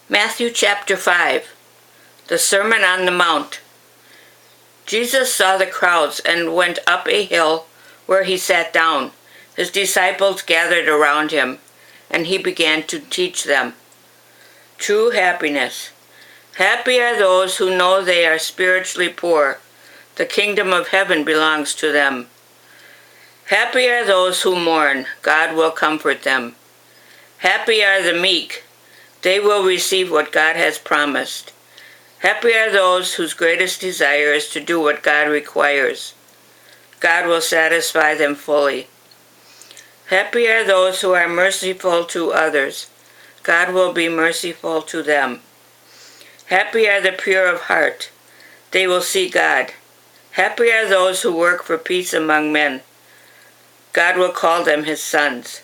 Matthew chapter 5, the Sermon on the Mount. Jesus saw the crowds and went up a hill where he sat down. His disciples gathered around him, and he began to teach them. True happiness. Happy are those who know they are spiritually poor. The kingdom of heaven belongs to them. Happy are those who mourn. God will comfort them. Happy are the meek. They will receive what God has promised. Happy are those whose greatest desire is to do what God requires. God will satisfy them fully. Happy are those who are merciful to others. God will be merciful to them. Happy are the pure of heart. They will see God. Happy are those who work for peace among men. God will call them his sons.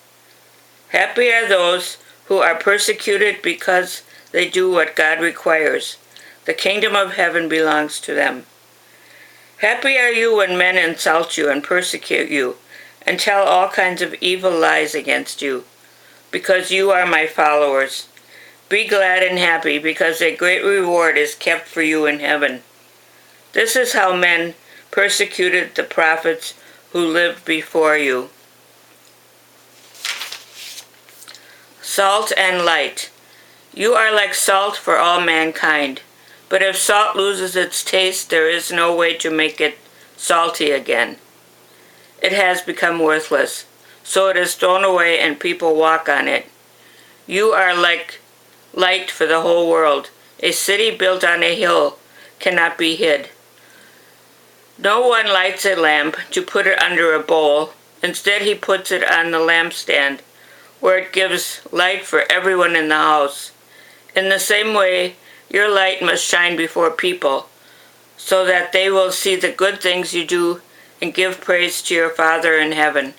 Happy are those who are persecuted because they do what God requires. The kingdom of heaven belongs to them. Happy are you when men insult you and persecute you, and tell all kinds of evil lies against you, because you are my followers. Be glad and happy, because a great reward is kept for you in heaven. This is how men persecuted the prophets who lived before you. Salt and light. You are like salt for all mankind. But if salt loses its taste, there is no way to make it salty again. It has become worthless, so it is thrown away and people walk on it. You are like light for the whole world. A city built on a hill cannot be hid. No one lights a lamp to put it under a bowl. Instead, he puts it on the lampstand, where it gives light for everyone in the house. In the same way, your light must shine before people, so that they will see the good things you do and give praise to your Father in heaven.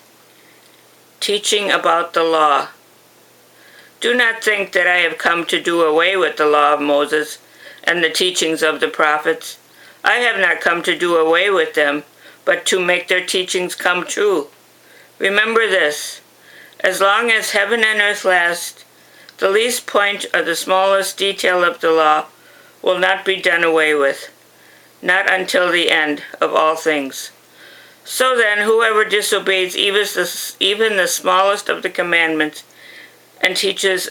Teaching about the law. Do not think that I have come to do away with the law of Moses and the teachings of the prophets. I have not come to do away with them, but to make their teachings come true. Remember this. As long as heaven and earth last, the least point or the smallest detail of the law will not be done away with, not until the end of all things. So then, whoever disobeys even the smallest of the commandments and teaches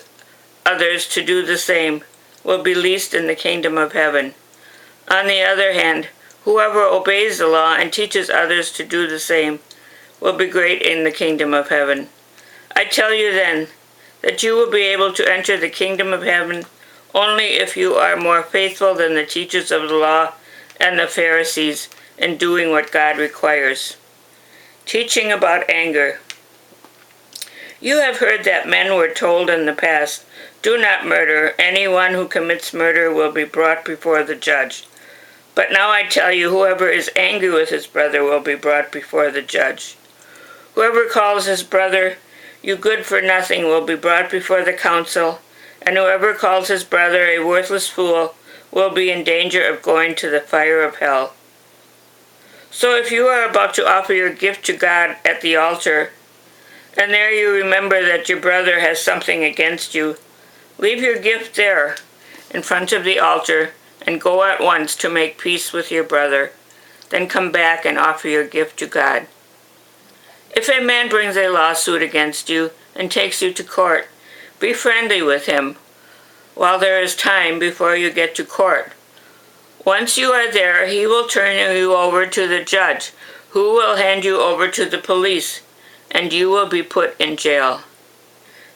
others to do the same will be least in the kingdom of heaven. On the other hand, whoever obeys the law and teaches others to do the same will be great in the kingdom of heaven. I tell you then that you will be able to enter the kingdom of heaven only if you are more faithful than the teachers of the law and the Pharisees in doing what God requires. Teaching about anger. You have heard that men were told in the past, "Do not murder. Anyone who commits murder will be brought before the judge." But now I tell you, whoever is angry with his brother will be brought before the judge. Whoever calls his brother "you good for nothing" will be brought before the council, and whoever calls his brother a worthless fool will be in danger of going to the fire of hell. So if you are about to offer your gift to God at the altar, and there you remember that your brother has something against you, leave your gift there in front of the altar and go at once to make peace with your brother. Then come back and offer your gift to God. If a man brings a lawsuit against you and takes you to court, be friendly with him while there is time before you get to court. Once you are there, he will turn you over to the judge, who will hand you over to the police, and you will be put in jail.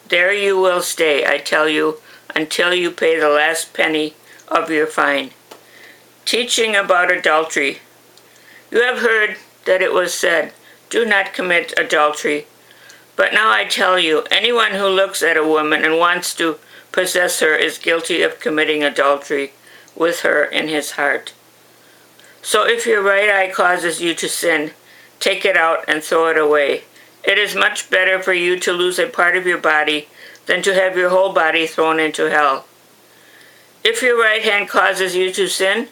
There you will stay, I tell you, until you pay the last penny of your fine. Teaching about adultery. You have heard that it was said, "Do not commit adultery." But now I tell you, anyone who looks at a woman and wants to possess her is guilty of committing adultery with her in his heart. So if your right eye causes you to sin, take it out and throw it away. It is much better for you to lose a part of your body than to have your whole body thrown into hell. If your right hand causes you to sin,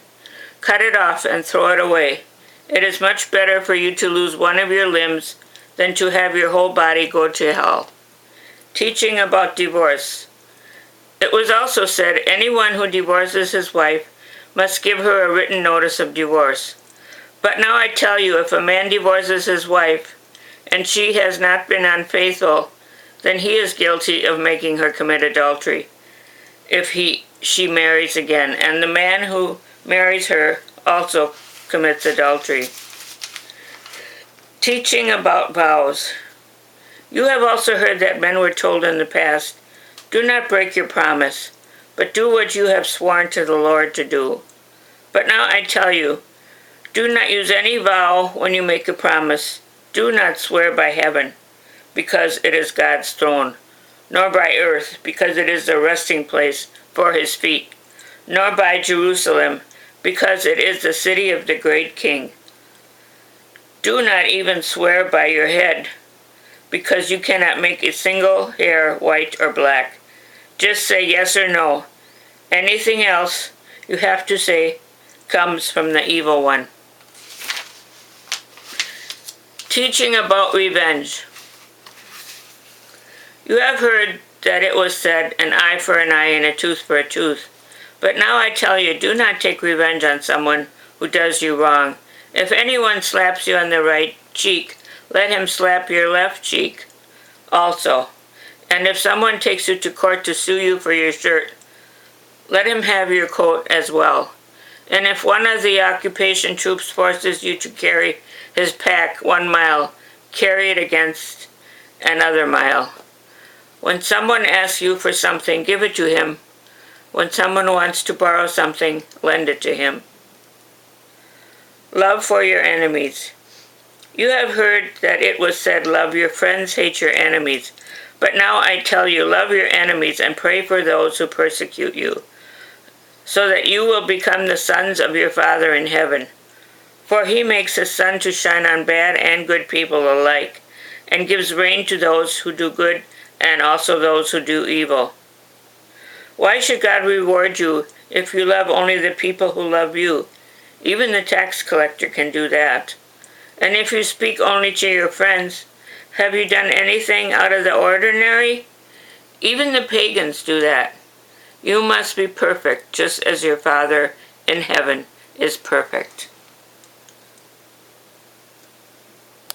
cut it off and throw it away. It is much better for you to lose one of your limbs than to have your whole body go to hell. Teaching about divorce. It was also said, anyone who divorces his wife must give her a written notice of divorce. But now I tell you, if a man divorces his wife, and she has not been unfaithful, then he is guilty of making her commit adultery, if she marries again, and the man who marries her also commits adultery. Teaching about vows. You have also heard that men were told in the past, do not break your promise, but do what you have sworn to the Lord to do. But now I tell you, do not use any vow when you make a promise. Do not swear by heaven, because it is God's throne, nor by earth, because it is the resting place for his feet, nor by Jerusalem, because it is the city of the great King. Do not even swear by your head, because you cannot make a single hair white or black. Just say yes or no. Anything else you have to say comes from the evil one. Teaching about revenge. You have heard that it was said, an eye for an eye and a tooth for a tooth. But now I tell you, do not take revenge on someone who does you wrong. If anyone slaps you on the right cheek, let him slap your left cheek also. And if someone takes you to court to sue you for your shirt, let him have your coat as well. And if one of the occupation troops forces you to carry his pack 1 mile, carry it against another mile. When someone asks you for something, give it to him. When someone wants to borrow something, lend it to him. Love for your enemies. You have heard that it was said, love your friends, hate your enemies. But now I tell you, love your enemies and pray for those who persecute you, so that you will become the sons of your Father in heaven. For he makes his sun to shine on bad and good people alike, and gives rain to those who do good and also those who do evil. Why should God reward you if you love only the people who love you? Even the tax collector can do that. And if you speak only to your friends, have you done anything out of the ordinary? Even the pagans do that. You must be perfect, just as your Father in heaven is perfect.